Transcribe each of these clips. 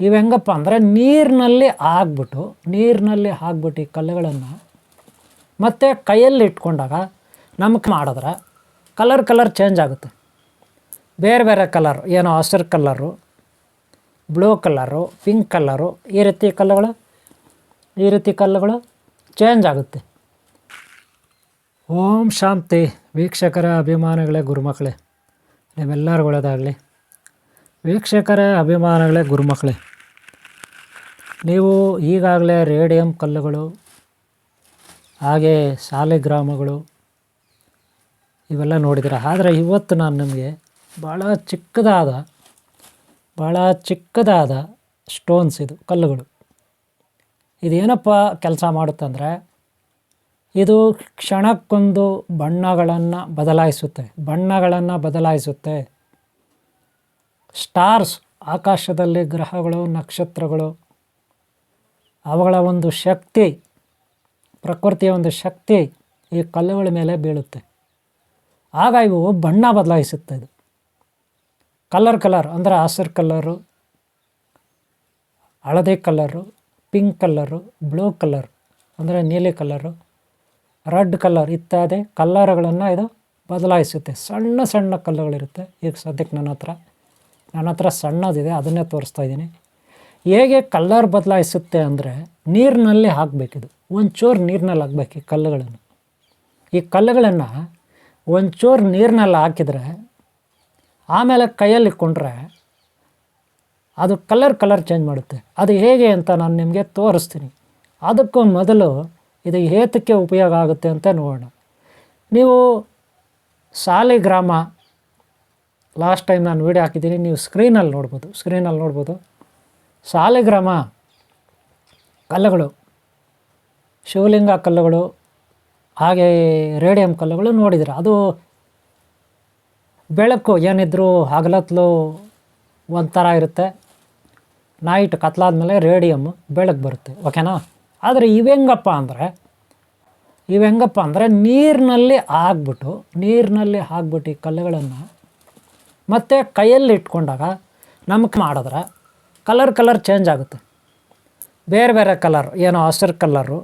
ಇವು ಹೆಂಗಪ್ಪ ಅಂದರೆ ನೀರಿನಲ್ಲಿ ಹಾಕ್ಬಿಟ್ಟು ಈ ಕಲ್ಲುಗಳನ್ನು ಮತ್ತು ಕೈಯಲ್ಲಿ ಇಟ್ಕೊಂಡಾಗ ನಮಗೆ ಮಾಡಿದ್ರೆ ಕಲರ್ ಚೇಂಜ್ ಆಗುತ್ತೆ. ಬೇರೆ ಬೇರೆ ಕಲರ್, ಏನೋ ಹಸಿರು colour, blue colour, pink colour, ಈ ರೀತಿ ಕಲ್ಲುಗಳು ಚೇಂಜ್ ಆಗುತ್ತೆ. ಓಂ ಶಾಂತಿ. ವೀಕ್ಷಕರ ಅಭಿಮಾನಿಗಳೇ, ಗುರುಮಕ್ಕಳೇ, ನೀವೆಲ್ಲರಿಗೂ ಒಳ್ಳೆಯದಾಗಲಿ. ವೀಕ್ಷಕರ ಅಭಿಮಾನಿಗಳೇ, ಗುರುಮಕ್ಕಳೇ, ನೀವು ಈಗಾಗಲೇ ರೇಡಿಯಂ ಕಲ್ಲುಗಳು ಹಾಗೆ ಸಾಲಿಗ್ರಾಮಗಳು ಇವೆಲ್ಲ ನೋಡಿದ್ದೀರ. ಆದರೆ ಇವತ್ತು ನಾನು ನಿಮಗೆ ಭಾಳ ಚಿಕ್ಕದಾದ ಸ್ಟೋನ್ಸ್, ಇದು ಕಲ್ಲುಗಳು. ಇದೇನಪ್ಪ ಕೆಲಸ ಮಾಡುತ್ತಂದರೆ, ಇದು ಕ್ಷಣಕ್ಕೊಂದು ಬಣ್ಣಗಳನ್ನು ಬದಲಾಯಿಸುತ್ತೆ. ಸ್ಟಾರ್ಸ್, ಆಕಾಶದಲ್ಲಿ ಗ್ರಹಗಳು, ನಕ್ಷತ್ರಗಳು, ಅವುಗಳ ಒಂದು ಶಕ್ತಿ, ಪ್ರಕೃತಿಯ ಒಂದು ಶಕ್ತಿ ಈ ಕಲ್ಲುಗಳ ಮೇಲೆ ಬೀಳುತ್ತೆ. ಆಗ ಇವು ಬಣ್ಣ ಬದಲಾಯಿಸುತ್ತೆ. ಇದು ಕಲರ್ ಅಂದರೆ ಹಸಿರು ಕಲ್ಲರು, ಹಳದಿ colour, pink colour, blue colour ಅಂದರೆ ನೀಲಿ ಕಲ್ಲರು, ರೆಡ್ ಕಲ್ಲರ್ ಇತ್ಯಾದಿ ಕಲ್ಲರ್ಗಳನ್ನು ಇದು ಬದಲಾಯಿಸುತ್ತೆ. ಸಣ್ಣ ಕಲ್ಲುಗಳಿರುತ್ತೆ. ಈಗ ಸದ್ಯಕ್ಕೆ ನನ್ನ ಹತ್ರ ಸಣ್ಣದಿದೆ, ಅದನ್ನೇ ತೋರಿಸ್ತಾ ಇದ್ದೀನಿ. ಹೇಗೆ ಕಲ್ಲರ್ ಬದಲಾಯಿಸುತ್ತೆ ಅಂದರೆ, ನೀರಿನಲ್ಲಿ ಹಾಕಬೇಕಿದು, ಒಂಚೂರು ನೀರಿನಲ್ಲಿ ಹಾಕ್ಬೇಕು ಈ ಕಲ್ಲುಗಳನ್ನು ಒಂಚೂರು ನೀರಿನಲ್ಲಿ ಹಾಕಿದರೆ, ಆಮೇಲೆ ಕೈಯಲ್ಲಿ ಇಟ್ಕೊಂಡ್ರೆ ಅದು ಕಲರ್ ಚೇಂಜ್ ಮಾಡುತ್ತೆ. ಅದು ಹೇಗೆ ಅಂತ ನಾನು ನಿಮಗೆ ತೋರಿಸ್ತೀನಿ. ಅದಕ್ಕೂ ಮೊದಲು ಇದು ಏತಕ್ಕೆ ಉಪಯೋಗ ಆಗುತ್ತೆ ಅಂತ ನೋಡೋಣ. ನೀವು ಸಾಲಿಗ್ರಾಮ ಲಾಸ್ಟ್ ಟೈಮ್ ನಾನು ವಿಡಿಯೋ ಹಾಕಿದ್ದೀನಿ, ನೀವು ಸ್ಕ್ರೀನಲ್ಲಿ ನೋಡ್ಬೋದು. ಸಾಲಿಗ್ರಾಮ ಕಲ್ಲುಗಳು, ಶಿವಲಿಂಗ ಕಲ್ಲುಗಳು, ಹಾಗೆ ರೇಡಿಯಂ ಕಲ್ಲುಗಳು ನೋಡಿದ್ರೆ, ಅದು ಬೆಳಕು ಏನಿದ್ರು ಹಗಲತ್ಲು ಒಂಥರ ಇರುತ್ತೆ, ನೈಟ್ ಕತ್ಲಾದ್ಮೇಲೆ ರೇಡಿಯಮ್ ಬೆಳಕು ಬರುತ್ತೆ. ಓಕೆನಾ? ಆದರೆ ಇವೆಂಗಪ್ಪ ಅಂದರೆ ನೀರಿನಲ್ಲಿ ಹಾಕ್ಬಿಟ್ಟು ಈ ಕಲ್ಲುಗಳನ್ನು ಮತ್ತು ಕೈಯಲ್ಲಿ ಇಟ್ಕೊಂಡಾಗ ನಮಗೆ ಮಾಡಿದ್ರೆ ಕಲರ್ ಚೇಂಜ್ ಆಗುತ್ತೆ. ಬೇರೆ ಬೇರೆ ಕಲರ್, ಏನೋ ಹಸಿರು colour,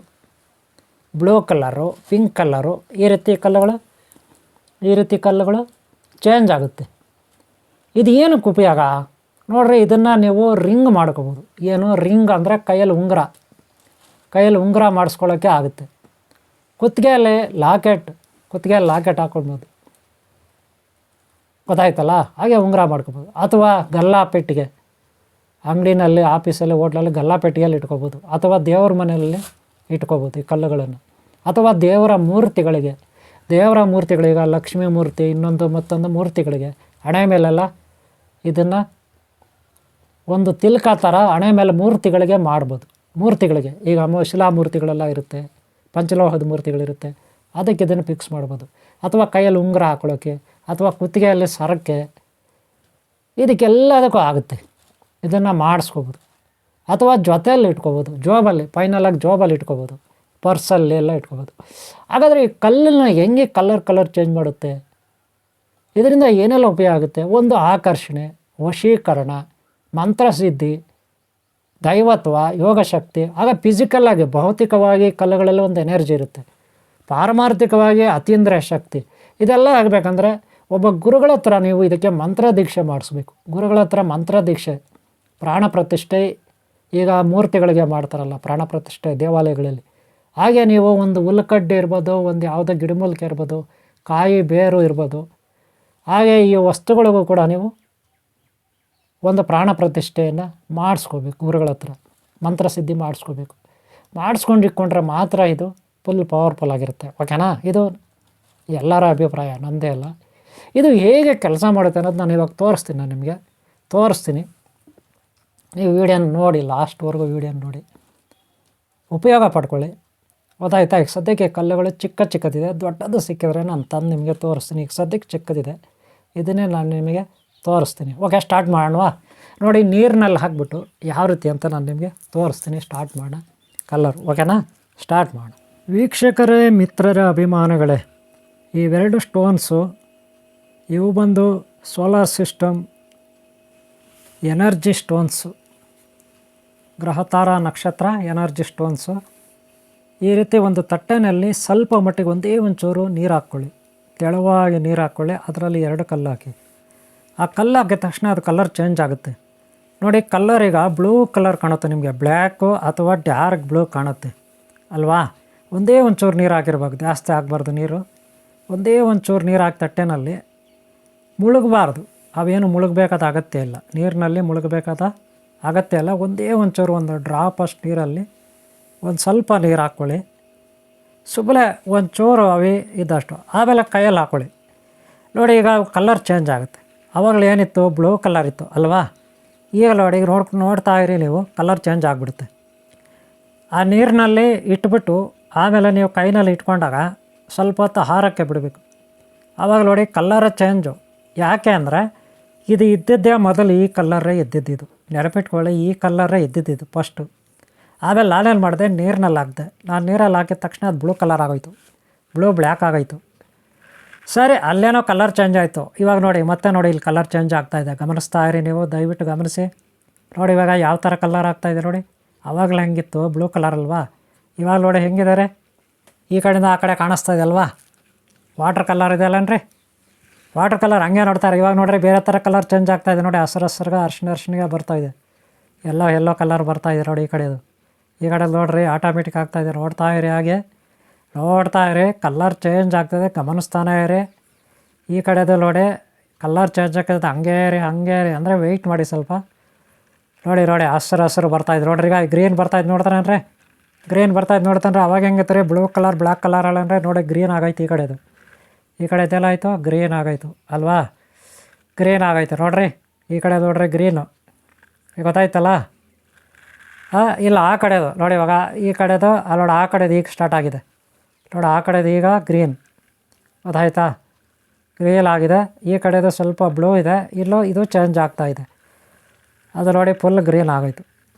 blue colour, pink colour, ಈ ರೀತಿ ಕಲ್ಲುಗಳು ಚೇಂಜ್ ಆಗುತ್ತೆ. ಇದು ಏನಕ್ಕೆ ಉಪಯೋಗ ನೋಡ್ರಿ. ಇದನ್ನು ನೀವು ರಿಂಗ್ ಮಾಡ್ಕೋಬೋದು. ಏನು ರಿಂಗ್ ಅಂದರೆ ಕೈಯಲ್ಲಿ ಉಂಗುರ ಮಾಡಿಸ್ಕೊಳ್ಳೋಕ್ಕೆ ಆಗುತ್ತೆ. ಕುತ್ತಿಗೆಯಲ್ಲಿ ಲಾಕೆಟ್ ಹಾಕ್ಕೊಳ್ಬೋದು, ಗೊತ್ತಾಯ್ತಲ್ಲ? ಹಾಗೆ ಉಂಗುರ ಮಾಡ್ಕೋಬೋದು. ಅಥವಾ ಗಲ್ಲಾಪೆಟ್ಟಿಗೆ, ಅಂಗಡಿನಲ್ಲಿ, ಆಫೀಸಲ್ಲಿ, ಹೋಟ್ಲಲ್ಲಿ ಗಲ್ಲಾಪೆಟ್ಟಿಗೆಯಲ್ಲಿ ಇಟ್ಕೋಬೋದು. ಅಥವಾ ದೇವ್ರ ಮನೆಯಲ್ಲಿ ಇಟ್ಕೋಬೋದು ಈ ಕಲ್ಲುಗಳನ್ನು. ಅಥವಾ ದೇವರ ಮೂರ್ತಿಗಳಿಗೆ, ಈಗ ಲಕ್ಷ್ಮೀ ಮೂರ್ತಿ, ಮತ್ತೊಂದು ಮೂರ್ತಿಗಳಿಗೆ ಹಣೆ ಮೇಲೆಲ್ಲ ಇದನ್ನು ಒಂದು ತಿಲಕ ಥರ ಹಣೆ ಮೇಲೆ ಮೂರ್ತಿಗಳಿಗೆ ಮಾಡ್ಬೋದು. ಈಗ ಶಿಲಾಮೂರ್ತಿಗಳೆಲ್ಲ ಇರುತ್ತೆ, ಪಂಚಲೋಹದ ಮೂರ್ತಿಗಳಿರುತ್ತೆ, ಅದಕ್ಕೆ ಇದನ್ನು ಫಿಕ್ಸ್ ಮಾಡ್ಬೋದು. ಅಥವಾ ಕೈಯಲ್ಲಿ ಉಂಗುರ ಹಾಕೊಳ್ಳೋಕ್ಕೆ, ಅಥವಾ ಕುತ್ತಿಗೆಯಲ್ಲಿ ಸರಕ್ಕೆ, ಇದಕ್ಕೆಲ್ಲದಕ್ಕೂ ಆಗುತ್ತೆ. ಇದನ್ನು ಮಾಡಿಸ್ಕೋಬೋದು. ಅಥವಾ ಜೊತೆಯಲ್ಲಿ ಇಟ್ಕೋಬೋದು, ಫೈನಲಾಗಿ ಜೋಬಲ್ಲಿ ಇಟ್ಕೋಬೋದು, ಪರ್ಸಲ್ಲಿ ಎಲ್ಲ ಇಟ್ಕೋಬೋದು. ಹಾಗಾದರೆ ಈ ಕಲ್ಲನ್ನು ಹೆಂಗೆ ಕಲರ್ ಚೇಂಜ್ ಮಾಡುತ್ತೆ? ಇದರಿಂದ ಏನೆಲ್ಲ ಉಪಯೋಗ ಆಗುತ್ತೆ? ಒಂದು ಆಕರ್ಷಣೆ, ವಶೀಕರಣ, ಮಂತ್ರಸಿದ್ಧಿ, ದೈವತ್ವ, ಯೋಗಶಕ್ತಿ. ಆಗ ಫಿಸಿಕಲ್ಲಾಗಿ, ಭೌತಿಕವಾಗಿ ಕಲ್ಲುಗಳಲ್ಲಿ ಒಂದು ಎನರ್ಜಿ ಇರುತ್ತೆ. ಪಾರಮಾರ್ಥಿಕವಾಗಿ ಅತೀಂದ್ರಿಯ ಶಕ್ತಿ. ಇದೆಲ್ಲ ಆಗಬೇಕಂದ್ರೆ ಒಬ್ಬ ಗುರುಗಳ ಹತ್ರ ನೀವು ಇದಕ್ಕೆ ಮಂತ್ರದೀಕ್ಷೆ ಮಾಡಿಸ್ಬೇಕು. ಗುರುಗಳ ಹತ್ರ ಮಂತ್ರದೀಕ್ಷೆ, ಪ್ರಾಣ ಪ್ರತಿಷ್ಠೆ, ಈಗ ಮೂರ್ತಿಗಳಿಗೆ ಮಾಡ್ತಾರಲ್ಲ ಪ್ರಾಣ ಪ್ರತಿಷ್ಠೆ ದೇವಾಲಯಗಳಲ್ಲಿ, ಹಾಗೆ ನೀವು ಒಂದು ಹುಲ್ಲುಕಡ್ಡಿ ಇರ್ಬೋದು, ಒಂದು ಯಾವುದೋ ಗಿಡಮೂಲಿಕೆ ಇರ್ಬೋದು, ಕಾಯಿ ಬೇರು ಇರ್ಬೋದು, ಹಾಗೆ ಈ ವಸ್ತುಗಳಿಗೂ ಕೂಡ ನೀವು ಒಂದು ಪ್ರಾಣ ಪ್ರತಿಷ್ಠೆಯನ್ನು ಮಾಡಿಸ್ಕೋಬೇಕು. ಗುರುಗಳ ಹತ್ರ ಮಂತ್ರಸಿದ್ಧಿ ಮಾಡಿಸ್ಕೊಂಡಿಟ್ಕೊಂಡ್ರೆ ಮಾತ್ರ ಇದು ಫುಲ್ ಪವರ್ಫುಲ್ ಆಗಿರುತ್ತೆ. ಓಕೆನಾ? ಇದು ಎಲ್ಲರ ಅಭಿಪ್ರಾಯ, ನಮ್ಮದೇ ಅಲ್ಲ. ಇದು ಹೇಗೆ ಕೆಲಸ ಮಾಡುತ್ತೆ ಅನ್ನೋದು ನಾನು ಇವಾಗ ತೋರಿಸ್ತೀನಿ. ನೀವು ವೀಡಿಯೋನ ನೋಡಿ, ಲಾಸ್ಟ್ವರೆಗೂ ವೀಡಿಯೋನ ನೋಡಿ, ಉಪಯೋಗ ಪಡ್ಕೊಳ್ಳಿ. ಗೊತ್ತಾಯ್ತಾ? ಈಗ ಸದ್ಯಕ್ಕೆ ಕಲ್ಲುಗಳು ಚಿಕ್ಕದಿದೆ, ದೊಡ್ಡದು ಸಿಕ್ಕಿದ್ರೆ ನಾನು ತಂದು ನಿಮಗೆ ತೋರಿಸ್ತೀನಿ. ಈಗ ಸದ್ಯಕ್ಕೆ ಚಿಕ್ಕದಿದೆ, ಇದನ್ನೇ ನಾನು ನಿಮಗೆ ತೋರಿಸ್ತೀನಿ. ಓಕೆ, ಸ್ಟಾರ್ಟ್ ಮಾಡೋಣವಾ? ನೋಡಿ, ನೀರಿನಲ್ಲಿ ಹಾಕ್ಬಿಟ್ಟು ಯಾವ ರೀತಿ ಅಂತ ನಾನು ನಿಮಗೆ ತೋರಿಸ್ತೀನಿ. ಸ್ಟಾರ್ಟ್ ಮಾಡೋಣ ಕಲ್ಲರ್. ಓಕೆನಾ? ಸ್ಟಾರ್ಟ್ ಮಾಡೋಣ. ವೀಕ್ಷಕರೇ, ಮಿತ್ರರ, ಅಭಿಮಾನಿಗಳೇ, ಇವೆರಡು ಸ್ಟೋನ್ಸು ಇವು ಬಂದು ಸೋಲಾರ್ ಸಿಸ್ಟಮ್ ಎನರ್ಜಿ ಸ್ಟೋನ್ಸು. ಗ್ರಹತಾರ ನಕ್ಷತ್ರ ಎನರ್ಜಿ ಸ್ಟೋನ್ಸು. ಈ ರೀತಿ ಒಂದು ತಟ್ಟೆನಲ್ಲಿ ಸ್ವಲ್ಪ ಮಟ್ಟಿಗೆ ಒಂದೇ ಒಂಚೂರು ನೀರು ಹಾಕ್ಕೊಳ್ಳಿ, ತೆಳುವಾಗಿ ನೀರು ಹಾಕ್ಕೊಳ್ಳಿ. ಅದರಲ್ಲಿ 2 ಕಲ್ಲು ಹಾಕಿ. ಆ ಕಲ್ಲು ಹಾಕಿದ ತಕ್ಷಣ ಅದು ಕಲರ್ ಚೇಂಜ್ ಆಗುತ್ತೆ ನೋಡಿ. ಕಲ್ಲರ್ ಈಗ ಬ್ಲೂ ಕಲರ್ ಕಾಣುತ್ತೆ ನಿಮಗೆ, ಬ್ಲ್ಯಾಕು ಅಥವಾ ಡಾರ್ಕ್ ಬ್ಲೂ ಕಾಣುತ್ತೆ ಅಲ್ವಾ. ಒಂದೇ ಒಂಚೂರು ನೀರು ಹಾಕಿರ್ಬೇಕು, ಜಾಸ್ತಿ ಆಗಬಾರ್ದು ನೀರು. ಒಂದೇ ಒಂಚೂರು ನೀರು ಹಾಕಿ ತಟ್ಟೆನಲ್ಲಿ ಮುಳುಗಬಾರ್ದು. ಅವೇನು ಮುಳುಗಬೇಕಾದ ಅಗತ್ಯ ಇಲ್ಲ, ನೀರಿನಲ್ಲಿ ಮುಳುಗಬೇಕಾದ ಅಗತ್ಯ ಇಲ್ಲ. ಒಂದೇ ಒಂಚೂರು ಒಂದು ಡ್ರಾಪ್ ಅಷ್ಟು ನೀರಲ್ಲಿ ಒಂದು ಸ್ವಲ್ಪ ನೀರು ಹಾಕ್ಕೊಳ್ಳಿ, ಸುಮ್ಮನೆ ಒಂಚೂರು ಅವೇ ಇದ್ದಷ್ಟು. ಆಮೇಲೆ ಕೈಯಲ್ಲಿ ಹಾಕ್ಕೊಳ್ಳಿ ನೋಡಿ. ಈಗ ಕಲರ್ ಚೇಂಜ್ ಆಗುತ್ತೆ. ಆವಾಗಲೇ ಏನಿತ್ತು, ಬ್ಲೂ ಕಲರ್ ಇತ್ತು ಅಲ್ವಾ. ಈಗ ನೋಡಿ ನೋಡ್ತಾ ಇರಿ ನೀವು, ಕಲರ್ ಚೇಂಜ್ ಆಗಿಬಿಡುತ್ತೆ. ಆ ನೀರಿನಲ್ಲಿ ಇಟ್ಬಿಟ್ಟು ಆಮೇಲೆ ನೀವು ಕೈನಲ್ಲಿ ಇಟ್ಕೊಂಡಾಗ ಸ್ವಲ್ಪ ಹೊತ್ತು ಹಾರಕ್ಕೆ ಬಿಡಬೇಕು. ಆವಾಗ ನೋಡಿ ಕಲ್ಲರ ಚೇಂಜು. ಯಾಕೆ ಅಂದರೆ ಇದು ಇದ್ದಿದ್ದೇ ಮೊದಲು ಈ ಕಲ್ಲರೇ ಇದ್ದಿದ್ದು, ನೆನಪಿಟ್ಕೊಳ್ಳಿ. ಈ ಕಲ್ಲರೇ ಇದ್ದಿದ್ದು ಫಸ್ಟು. ಆಮೇಲೆ ನಾನೇನು ಮಾಡಿದೆ, ನೀರಿನಲ್ಲಿ ಹಾಕಿದೆ. ನಾನು ನೀರಲ್ಲಿ ಹಾಕಿದ ತಕ್ಷಣ ಅದು ಬ್ಲೂ ಕಲರ್ ಆಗೋಯ್ತು, ಬ್ಲ್ಯಾಕ್ ಆಗೋಯ್ತು. ಸರಿ, ಅಲ್ಲೇನೋ ಕಲರ್ ಚೇಂಜ್ ಆಯಿತು. ಇವಾಗ ನೋಡಿ ಮತ್ತೆ ನೋಡಿ ಇಲ್ಲಿ ಕಲರ್ ಚೇಂಜ್ ಆಗ್ತಾಯಿದೆ. ಗಮನಿಸ್ತಾ ಇರಿ ನೀವು, ದಯವಿಟ್ಟು ಗಮನಿಸಿ ನೋಡಿ. ಇವಾಗ ಯಾವ ಥರ ಕಲರ್ ಆಗ್ತಾಯಿದೆ ನೋಡಿ. ಆವಾಗಲೇ ಹೆಂಗಿತ್ತು, ಬ್ಲೂ ಕಲರ್ ಅಲ್ವಾ. ಇವಾಗ ನೋಡಿ ಹೆಂಗಿದ್ದಾರೆ, ಈ ಕಡೆಯಿಂದ ಆ ಕಡೆ ಕಾಣಿಸ್ತಾ ಇದೆ ಅಲ್ವಾ. ವಾಟ್ರ್ ಕಲರ್ ಇದೆ ಅಲ್ಲನ್ರಿ, ವಾಟ್ರ್ ಕಲರ್ ಹಂಗೆ ನೋಡ್ತಾರೆ. ಇವಾಗ ನೋಡ್ರಿ ಬೇರೆ ಥರ ಕಲರ್ ಚೇಂಜ್ ಆಗ್ತಾಯಿದೆ ನೋಡಿ. ಹಸ್ರಿಗೆ ಅರ್ಶಿಣಿಗೆ ಬರ್ತಾಯಿದೆ, ಎಲ್ಲೋ ಕಲರ್ ಬರ್ತಾಯಿದೆ ನೋಡಿ. ಈ ಕಡೆದು ಈ ಕಡೆ ನೋಡ್ರಿ ಆಟೋಮೆಟಿಕ್ ಆಗ್ತಾಯಿದೆ. ನೋಡ್ತಾ ಇರಿ, ಹಾಗೆ ನೋಡ್ತಾ ಇರಿ, ಕಲ್ಲರ್ ಚೇಂಜ್ ಆಗ್ತದೆ, ಗಮನಿಸ್ತಾನೆ ಇರಿ. ಈ ಕಡೆದು ನೋಡಿ ಕಲ್ಲರ್ ಚೇಂಜ್ ಆಗ್ತದೆ. ಹಂಗೆ ರೀ ಅಂದರೆ ವೆಯ್ಟ್ ಮಾಡಿ ಸ್ವಲ್ಪ. ನೋಡಿ ಹಸಿರು ಬರ್ತಾಯಿದೆ ನೋಡ್ರಿ. ಈಗ ಗ್ರೀನ್ ಬರ್ತಾಯಿದ್ದು ನೋಡ್ತಾನೆ, ಗ್ರೀನ್ ಬರ್ತಾಯಿದ್ದು ನೋಡ್ತಾನೆ. ಅವಾಗ ಹೆಂಗಿತ್ತು ರೀ, ಬ್ಲೂ ಕಲರ್ ಬ್ಲ್ಯಾಕ್ ಕಲರ್ ಅಲ್ಲಂದ್ರೆ ನೋಡಿ ಗ್ರೀನ್ ಆಗೈತೆ. ಈ ಕಡೆದು ಈ ಕಡೆದೆಲ್ಲ ಆಯಿತು, ಗ್ರೀನ್ ಆಗೋಯ್ತು ಅಲ್ವಾ. ಗ್ರೀನ್ ಆಗೈತೆ ನೋಡ್ರಿ. ಈ ಕಡೆ ನೋಡ್ರಿ ಗ್ರೀನು, ಈಗ ಗೊತ್ತಾಯ್ತಲ್ಲ. ಇಲ್ಲ ಆ ಕಡೆದು ನೋಡಿ. ಇವಾಗ ಈ ಕಡೆದು ನೋಡಿ, ಆ ಕಡೆದು ಈಗ ಸ್ಟಾರ್ಟ್ ಆಗಿದೆ ನೋಡಿ. ಆ ಕಡೆದು ಈಗ ಗ್ರೀನ್, ಗೊತ್ತಾಯ್ತಾ, ಗ್ರೀನ್ ಆಗಿದೆ. ಈ ಕಡೆದು ಸ್ವಲ್ಪ ಬ್ಲೂ ಇದೆ, ಇಲ್ಲೂ ಇದು ಚೇಂಜ್ ಆಗ್ತಾಯಿದೆ. ಅದು ನೋಡಿ ಫುಲ್ ಗ್ರೀನ್ ಆಗೋಯ್ತು,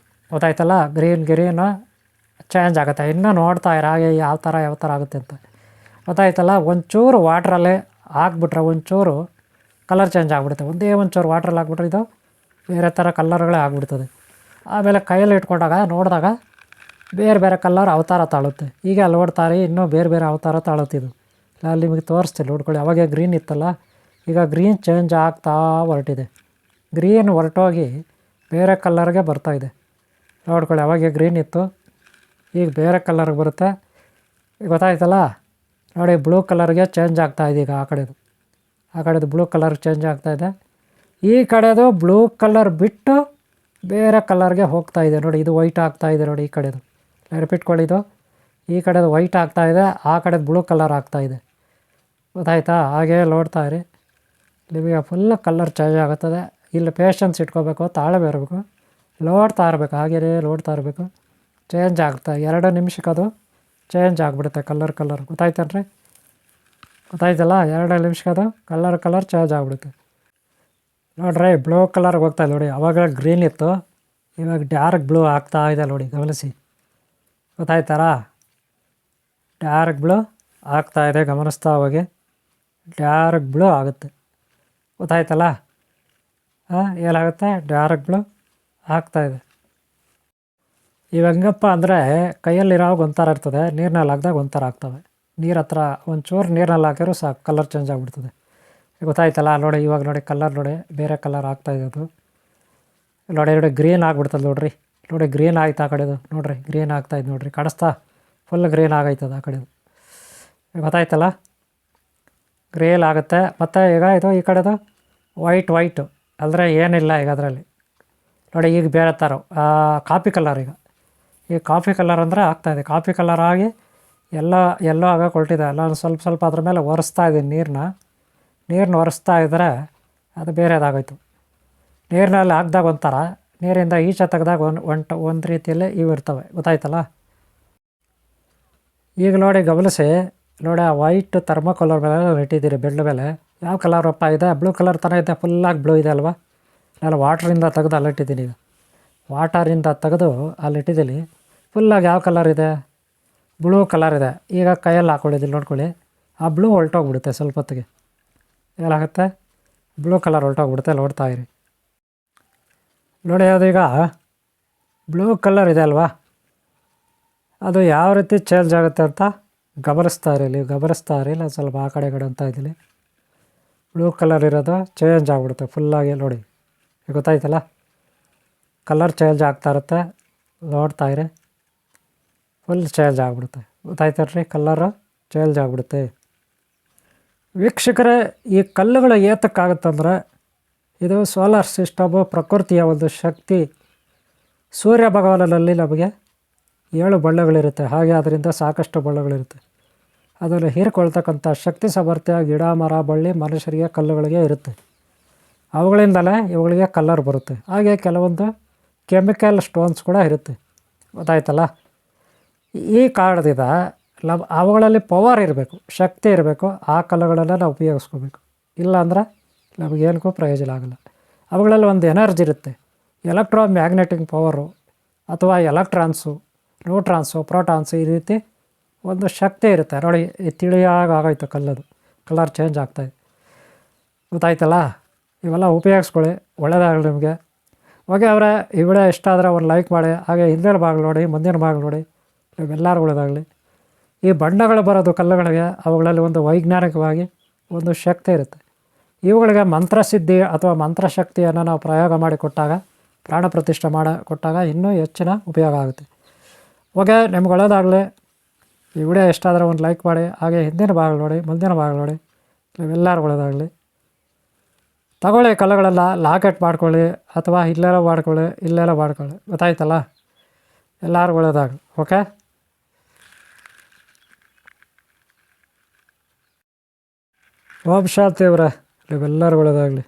ಗೊತ್ತಾಯ್ತಲ್ಲ. ಗ್ರೀನು ಚೇಂಜ್ ಆಗುತ್ತೆ. ಇನ್ನೂ ನೋಡ್ತಾ ಇರ ಹಾಗೆ ಯಾವ ಥರ ಆಗುತ್ತೆ ಅಂತ, ಗೊತ್ತಾಯ್ತಲ್ಲ. ಒಂಚೂರು ವಾಟ್ರಲ್ಲಿ ಹಾಕ್ಬಿಟ್ರೆ ಒಂಚೂರು ಕಲರ್ ಚೇಂಜ್ ಆಗಿಬಿಡುತ್ತೆ. ಒಂದೇ ಒಂಚೂರು ವಾಟ್ರಲ್ಲಿ ಹಾಕ್ಬಿಟ್ರೆ ಇದು ಬೇರೆ ಥರ ಕಲ್ಲರ್ಗಳೇ ಆಗಿಬಿಡ್ತದೆ. ಆಮೇಲೆ ಕೈಯಲ್ಲಿ ಇಟ್ಕೊಂಡಾಗ ನೋಡಿದಾಗ ಬೇರೆ ಕಲ್ಲರ್ ಅವತಾರ ತಾಳುತ್ತೆ. ಈಗ ಅಲ್ಲಿ ನೋಡ್ತಾರೆ, ಇನ್ನೂ ಬೇರೆ ಅವತಾರ ತಾಳುತ್ತಿದ್ದು. ಅಲ್ಲಿ ನಿಮಗೆ ತೋರಿಸ್ತೀನಿ ನೋಡ್ಕೊಳ್ಳಿ. ಅವಾಗೆ ಗ್ರೀನ್ ಇತ್ತಲ್ಲ, ಈಗ ಗ್ರೀನ್ ಚೇಂಜ್ ಆಗ್ತಾ ಹೊರಟಿದೆ. ಗ್ರೀನ್ ಹೊರಟೋಗಿ ಬೇರೆ ಕಲ್ಲರ್ಗೆ ಬರ್ತಾಯಿದೆ ನೋಡ್ಕೊಳ್ಳಿ. ಅವಾಗೆ ಗ್ರೀನ್ ಇತ್ತು, ಈಗ ಬೇರೆ ಕಲರ್ಗೆ ಬರುತ್ತೆ, ಗೊತ್ತಾಯ್ತಲ್ಲ. ನೋಡಿ ಬ್ಲೂ ಕಲರ್ಗೆ ಚೇಂಜ್ ಆಗ್ತಾಯಿದೆ. ಈಗ ಆ ಕಡೆದು ಬ್ಲೂ ಕಲರ್ ಚೇಂಜ್ ಆಗ್ತಾಯಿದೆ. ಈ ಕಡೆದು ಬ್ಲೂ ಕಲರ್ ಬಿಟ್ಟು ಬೇರೆ ಕಲರ್ಗೆ ಹೋಗ್ತಾಯಿದೆ ನೋಡಿ. ಇದು ವೈಟ್ ಆಗ್ತಾಯಿದೆ ನೋಡಿ. ಈ ಕಡೆದು ನೆನಪಿಟ್ಕೊಳ್ಳಿ, ಇದು ಈ ಕಡೆದು ವೈಟ್ ಆಗ್ತಾಯಿದೆ, ಆ ಕಡೆದು ಬ್ಲೂ ಕಲರ್ ಆಗ್ತಾಯಿದೆ, ಗೊತ್ತಾಯ್ತಾ. ಹಾಗೆ ನೋಡ್ತಾ ಇರಿ, ನಿಮಗೆ ಫುಲ್ ಕಲರ್ ಚೇಂಜ್ ಆಗುತ್ತದೆ. ಇಲ್ಲಿ ಪೇಷನ್ಸ್ ಇಟ್ಕೋಬೇಕು, ತಾಳ್ಮೆ ಇರಬೇಕು, ನೋಡ್ತಾ ಇರಬೇಕು, ಹಾಗೆಯೇ ನೋಡ್ತಾ ಇರಬೇಕು. ಚೇಂಜ್ ಆಗ್ತಾ 2 ನಿಮಿಷಕ್ಕೆ ಅದು ಚೇಂಜ್ ಆಗಿಬಿಡುತ್ತೆ ಕಲರ್. ಗೊತ್ತಾಯ್ತೇನ್ರಿ, ಗೊತ್ತಾಯ್ತಲ್ಲ. 2 ನಿಮಿಷಕ್ಕೆ ಅದು ಕಲರ್ ಚೇಂಜ್ ಆಗಿಬಿಡುತ್ತೆ ನೋಡ್ರಿ. ಬ್ಲೂ ಕಲರ್ಗೆ ಹೋಗ್ತಾಯಿದೆ ನೋಡಿ. ಆವಾಗ ಗ್ರೀನ್ ಇತ್ತು, ಇವಾಗ ಡಾರ್ಕ್ ಬ್ಲೂ ಆಗ್ತಾಯಿದೆ ನೋಡಿ, ಗಮನಿಸಿ, ಗೊತ್ತಾಯ್ತಾರ. ಡಾರ್ಕ್ ಬ್ಲೂ ಆಗ್ತಾಯಿದೆ, ಗಮನಿಸ್ತಾ ಹೋಗಿ. ಡಾರ್ಕ್ ಬ್ಲೂ ಆಗುತ್ತೆ, ಗೊತ್ತಾಯ್ತಲ್ಲ. ಏನಾಗುತ್ತೆ, ಡಾರ್ಕ್ ಬ್ಲೂ ಆಗ್ತಾಯಿದೆ. ಇವಾಗ ಹೆಂಗಪ್ಪ ಅಂದರೆ ಕೈಯಲ್ಲಿರೋವಾಗ ಒಂಥರ ಇರ್ತದೆ, ನೀರಿನಲ್ಲಿ ಹಾಕಿದಾಗ ಒಂಥರ ಆಗ್ತವೆ. ನೀರು ಹತ್ರ ಒಂಚೂರು ನೀರಿನಲ್ಲಿ ಹಾಕಿದ್ರು ಸಾಕು, ಕಲರ್ ಚೇಂಜ್ ಆಗಿಬಿಡ್ತದೆ, ಗೊತ್ತಾಯ್ತಲ್ಲ. ನೋಡಿ ಇವಾಗ ನೋಡಿ ಕಲರ್ ನೋಡಿ ಬೇರೆ ಕಲರ್ ಆಗ್ತಾಯಿದೆ. ಅದು ನೋಡಿ ಗ್ರೀನ್ ಆಗಿಬಿಡ್ತದೆ ನೋಡ್ರಿ. ಗ್ರೀನ್ ಆಯ್ತು ಆ ಕಡೆದು ನೋಡ್ರಿ, ಗ್ರೀನ್ ಆಗ್ತಾಯಿದ್ದು ನೋಡ್ರಿ, ಕಾಣಿಸ್ತಾ ಫುಲ್ ಗ್ರೀನ್ ಆಗೈತದ ಆ ಕಡೆದು, ಗೊತ್ತಾಯ್ತಲ್ಲ. ಗ್ರೀನ್ ಆಗುತ್ತೆ. ಮತ್ತು ಈಗ ಇದು ಈ ಕಡೆದು ವೈಟು ಅಂದರೆ ಏನಿಲ್ಲ ಈಗ ಅದರಲ್ಲಿ ನೋಡಿ. ಈಗ ಬೇರೆ ಥರ ಕಾಫಿ ಕಲರ್, ಈಗ ಕಾಫಿ ಕಲರ್ ಅಂದರೆ ಆಗ್ತಾಯಿದೆ. ಕಾಫಿ ಕಲರ್ ಆಗಿ ಎಲ್ಲೋ ಆಗೋಕೆ ಹೊರಟಿದೆ. ಎಲ್ಲ ಸ್ವಲ್ಪ ಅದ್ರ ಮೇಲೆ ಒರೆಸ್ತಾ ಇದ್ದೀನಿ ನೀರನ್ನ ಒರೆಸ್ತಾ ಇದ್ದರೆ ಅದು ಬೇರೆದಾಗೋಯ್ತು. ನೀರಿನಲ್ಲಿ ಹಾಕ್ದಾಗ ಒಂಥರ, ನೀರಿಂದ ಈಚೆ ತೆಗ್ದಾಗ ಒಂದು ರೀತಿಯಲ್ಲಿ ಇವು ಇರ್ತವೆ, ಗೊತ್ತಾಯ್ತಲ್ಲ. ಈಗ ನೋಡಿ ಗಮನಿಸಿ ನೋಡಿ, ಆ ವೈಟ್ ಥರ್ಮೋಕೋಲರ್ ಮೇಲೆ ಇಟ್ಟಿದ್ದೀರಿ, ಬೆಳ್ಳ ಮೇಲೆ. ಯಾವ ಕಲರಪ್ಪ ಇದೆ, ಬ್ಲೂ ಕಲರ್ ಥರ ಇದೆ, ಫುಲ್ಲಾಗಿ ಬ್ಲೂ ಇದೆ ಅಲ್ವಾ. ನಾನು ವಾಟ್ರಿಂದ ತೆಗೆದು ಅಲ್ಲಿಟ್ಟಿದ್ದೀನಿ. ಈಗ ವಾಟರಿಂದ ತೆಗೆದು ಅಲ್ಲಿಟ್ಟಿದ್ದೀನಿ. ಫುಲ್ಲಾಗಿ ಯಾವ ಕಲರ್ ಇದೆ, ಬ್ಲೂ ಕಲರ್ ಇದೆ. ಈಗ ಕೈಯಲ್ಲಿ ಹಾಕ್ಕೊಂಡಿದ್ದೀನಿ ನೋಡ್ಕೊಳ್ಳಿ, ಆ ಬ್ಲೂ ಹೊರಟೋಗ್ಬಿಡುತ್ತೆ ಸ್ವಲ್ಪ ಹೊತ್ತಿಗೆ. ಏನಾಗುತ್ತೆ, ಬ್ಲೂ ಕಲರ್ ಹೊರಟೋಗ್ಬಿಡುತ್ತೆ, ನೋಡ್ತಾ ಇರಿ ನೋಡಿ. ಅದೀಗ ಬ್ಲೂ ಕಲರ್ ಇದೆ ಅಲ್ವಾ, ಅದು ಯಾವ ರೀತಿ ಚೇಂಜ್ ಆಗುತ್ತೆ ಅಂತ ಗಮನಿಸ್ತಾ ಇರಲಿ. ನಾನು ಸ್ವಲ್ಪ ಆ ಕಡೆ ಅಂತ ಇದ್ದೀನಿ. ಬ್ಲೂ ಕಲರ್ ಇರೋದು ಚೇಂಜ್ ಆಗಿಬಿಡುತ್ತೆ ಫುಲ್ಲಾಗಿ ನೋಡಿ. ಗೊತ್ತಾಯ್ತಲ್ಲ, ಕಲರ್ ಚೇಂಜ್ ಆಗ್ತಾ ಇರುತ್ತೆ, ನೋಡ್ತಾ ಇರಿ. ಫುಲ್ ಚೇಂಜ್ ಆಗಿಬಿಡುತ್ತೆ. ಗೊತ್ತಾಯ್ತಲ್ರಿ, ಕಲ್ಲರು ಚೇಂಜ್ ಆಗಿಬಿಡುತ್ತೆ. ವೀಕ್ಷಕರೇ, ಈ ಕಲ್ಲುಗಳು ಏತಕ್ಕಾಗುತ್ತಂದ್ರೆ ಇದು ಸೋಲಾರ್ ಸಿಸ್ಟಮು, ಪ್ರಕೃತಿಯ ಒಂದು ಶಕ್ತಿ. ಸೂರ್ಯ ಭಗವಾನಲ್ಲಿ ನಮಗೆ 7 ಬಣ್ಣಗಳಿರುತ್ತೆ, ಹಾಗೆ ಅದರಿಂದ ಸಾಕಷ್ಟು ಬಣ್ಣಗಳಿರುತ್ತೆ. ಅದನ್ನು ಹೀರಿಕೊಳ್ತಕ್ಕಂಥ ಶಕ್ತಿ ಸಾಮರ್ಥ್ಯ ಗಿಡ ಮರ ಬಳ್ಳಿ ಮನುಷ್ಯರಿಗೆ ಕಲ್ಲುಗಳಿಗೆ ಇರುತ್ತೆ. ಅವುಗಳಿಂದಲೇ ಇವುಗಳಿಗೆ ಕಲ್ಲರ್ ಬರುತ್ತೆ. ಹಾಗೆ ಕೆಲವೊಂದು ಕೆಮಿಕಲ್ ಸ್ಟೋನ್ಸ್ ಕೂಡ ಇರುತ್ತೆ. ಗೊತ್ತಾಯ್ತಲ್ಲ, ಈ ಕಾರಣದಿಂದ ಅವುಗಳಲ್ಲಿ ಪವರ್ ಇರಬೇಕು, ಶಕ್ತಿ ಇರಬೇಕು. ಆ ಕಲ್ಲುಗಳನ್ನು ನಾವು ಉಪಯೋಗಿಸ್ಕೋಬೇಕು. ಇಲ್ಲಾಂದ್ರೆ ನಮಗೇನಕ್ಕೂ ಪ್ರಯೋಜನ ಆಗೋಲ್ಲ. ಅವುಗಳಲ್ಲಿ ಒಂದು ಎನರ್ಜಿ ಇರುತ್ತೆ, ಎಲೆಕ್ಟ್ರೋ ಮ್ಯಾಗ್ನೆಟಿಕ್ ಪವರು ಅಥವಾ ಎಲೆಕ್ಟ್ರಾನ್ಸು, ನ್ಯೂಟ್ರಾನ್ಸು, ಪ್ರೋಟಾನ್ಸು, ಈ ರೀತಿ ಒಂದು ಶಕ್ತಿ ಇರುತ್ತೆ. ನೋಡಿ, ತಿಳಿಯಾಗಿ ಆಗೋಯ್ತು ಕಲ್ಲದು, ಕಲರ್ ಚೇಂಜ್ ಆಗ್ತಾಯಿದೆ. ಗೊತ್ತಾಯ್ತಲ್ಲ, ಇವೆಲ್ಲ ಉಪಯೋಗಿಸ್ಕೊಳ್ಳಿ, ಒಳ್ಳೆಯದಾಗಲಿ ನಿಮಗೆ. ಓಕೆ ಅವರೇ, ಈ ವಿಡಿಯೋ ಇಷ್ಟ ಆದರೆ ಒಂದು ಲೈಕ್ ಮಾಡಿ. ಹಾಗೆ ಹಿಂದಿನ ಭಾಗ ನೋಡಿ, ಮುಂದಿನ ಭಾಗ ನೋಡಿ, ನಿಮ್ಮೆಲ್ಲರಿಗೂ ಒಳ್ಳೆಯದಾಗಲಿ. ಈ ಬಣ್ಣಗಳು ಬರೋದು ಕಲ್ಲುಗಳಿಗೆ, ಅವುಗಳಲ್ಲಿ ಒಂದು ವೈಜ್ಞಾನಿಕವಾಗಿ ಒಂದು ಶಕ್ತಿ ಇರುತ್ತೆ. ಇವುಗಳಿಗೆ ಮಂತ್ರಸಿದ್ಧಿ ಅಥವಾ ಮಂತ್ರಶಕ್ತಿಯನ್ನು ನಾವು ಪ್ರಯೋಗ ಮಾಡಿ ಕೊಟ್ಟಾಗ, ಪ್ರಾಣ ಪ್ರತಿಷ್ಠೆ ಕೊಟ್ಟಾಗ ಇನ್ನೂ ಹೆಚ್ಚಿನ ಉಪಯೋಗ ಆಗುತ್ತೆ. ಓಕೆ, ನಿಮ್ಗೆ ಒಳ್ಳೆಯದಾಗಲಿ. ಈ ವಿಡಿಯೋ ಇಷ್ಟ ಆದರೆ ಒಂದು ಲೈಕ್ ಮಾಡಿ. ಹಾಗೆ ಹಿಂದಿನ ಭಾಗ ನೋಡಿ, ಮುಂದಿನ ಭಾಗ ನೋಡಿ, ನೀವೆಲ್ಲರಿಗೂ ಒಳ್ಳೆಯದಾಗಲಿ. ತಗೊಳ್ಳಿ ಕಲ್ಲುಗಳೆಲ್ಲ, ಲಾಕೆಟ್ ಮಾಡ್ಕೊಳ್ಳಿ ಅಥವಾ ಇಲ್ಲೆಲ್ಲ ಮಾಡ್ಕೊಳ್ಳಿ. ಗೊತ್ತಾಯ್ತಲ್ಲ, ಎಲ್ಲರಿಗೂ ಒಳ್ಳೆಯದಾಗಲಿ. ಓಕೆ. ಓಂ ಶಾಂತಿ ಅವರೇ, ನೀವೆಲ್ಲರಿಗೂ ಒಳ್ಳೆಯದಾಗಲಿ.